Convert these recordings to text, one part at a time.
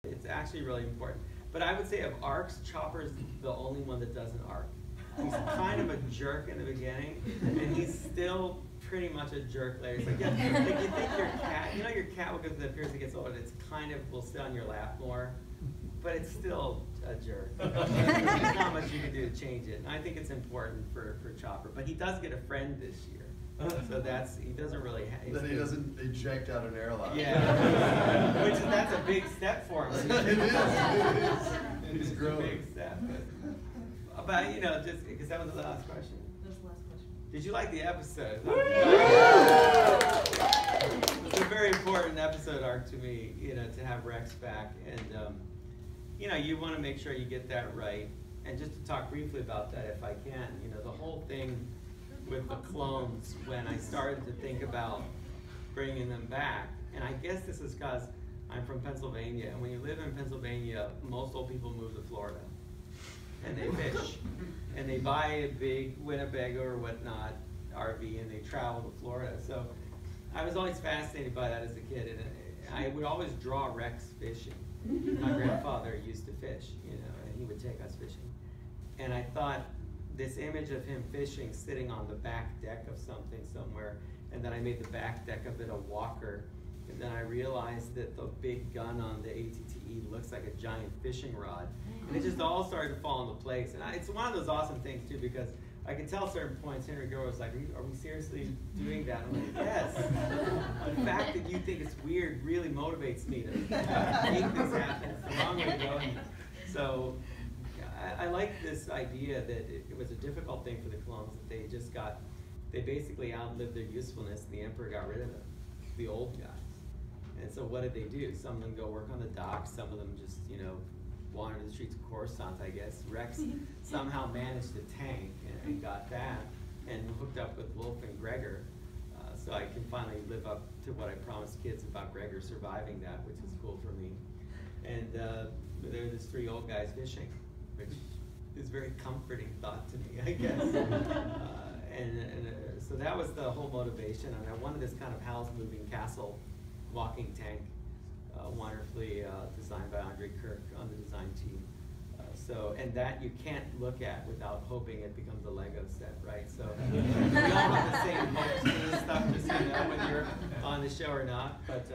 It's actually really important. But I would say of arcs, Chopper's the only one that doesn't arc. He's kind of a jerk in the beginning, and he's still pretty much a jerk later. It's like, yeah, like you think your cat, you know your cat will go through the period it gets older, it's kind of will sit on your lap more, but it's still a jerk. There's not much you can do to change it. And I think it's important for Chopper. But he does get a friend this year. So he doesn't really have... That he doesn't eject out an airlock. Yeah. That's a big step for him. It is. He's growing. It's a big step. But, you know, just because that was the last question. That was the last question. Did you like the episode? It's a very important episode arc to me, you know, to have Rex back. And, you know, you want to make sure you get that right. And just to talk briefly about that, if I can, you know, the whole thing with the clones, when I started to think about bringing them back, and I guess this is because I'm from Pennsylvania, and when you live in Pennsylvania, most old people move to Florida, and they fish, and they buy a big Winnebago or whatnot RV, and they travel to Florida. So I was always fascinated by that as a kid, and I would always draw Rex fishing. My grandfather used to fish, you know, and he would take us fishing, and I thought, this image of him fishing sitting on the back deck of something somewhere, and then I made the back deck of it a walker, and then I realized that the big gun on the ATTE looks like a giant fishing rod, and it just all started to fall into place. And it's one of those awesome things too, because I could tell certain points Henry Gore was like, are we seriously doing that? I'm like, yes. The fact that you think it's weird really motivates me to make this happen. It's the wrong way to go. So I like this idea that it was a difficult thing for the clones, that they basically outlived their usefulness, and the Emperor got rid of them, the old guys. And so what did they do? Some of them go work on the docks, some of them just, you know, wander the streets of Coruscant, I guess. Rex somehow managed the tank and got that, and hooked up with Wolf and Gregor. So I can finally live up to what I promised kids about Gregor surviving that, which is cool for me. And there are these three old guys fishing, which is a very comforting thought to me, I guess. So that was the whole motivation. And I wanted this kind of Howl's Moving Castle walking tank, wonderfully designed by Andre Kirk on the design team. And that you can't look at without hoping it becomes a Lego set, right? So we all have the same hopes for this stuff, just so you know, whether you're on the show or not. But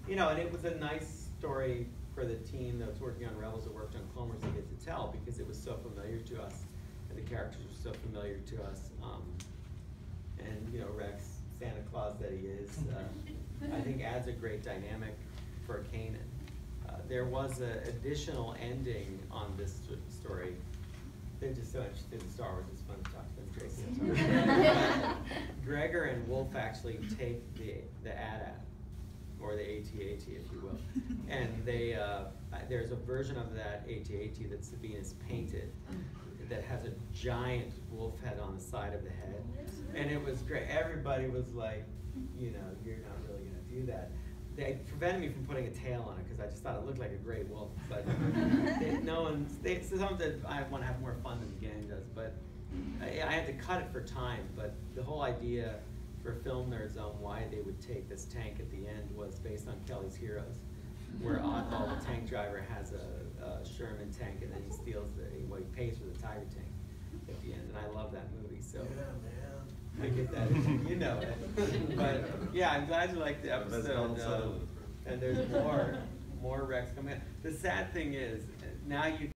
you know, and it was a nice story for the team that was working on Rebels, that worked on Clone Wars, to get to tell, because it was so familiar to us, and the characters were so familiar to us. And you know, Rex, Santa Claus that he is, I think adds a great dynamic for Kanan. There was an additional ending on this story. They're just so interested in Star Wars, it's fun to talk to them, Tracy. Gregor and Wolf actually take the AT-AT, or the AT-AT, if you will. And there's a version of that AT-AT that Sabine has painted that has a giant wolf head on the side of the head. And it was great. Everybody was like, you know, you're not really going to do that. They prevented me from putting a tail on it because I just thought it looked like a gray wolf. But some that I want to have more fun than the gang does. But I had to cut it for time. But the whole idea for Film Nerds on why they would take this tank at the end was based on Kelly's Heroes, where Oddball, the tank driver, has a Sherman tank, and then he steals he pays for the Tiger tank at the end. And I love that movie. So. Yeah, man. I get that, you know it. But yeah, I'm glad you liked the episode. And there's more Rex coming in. The sad thing is, now you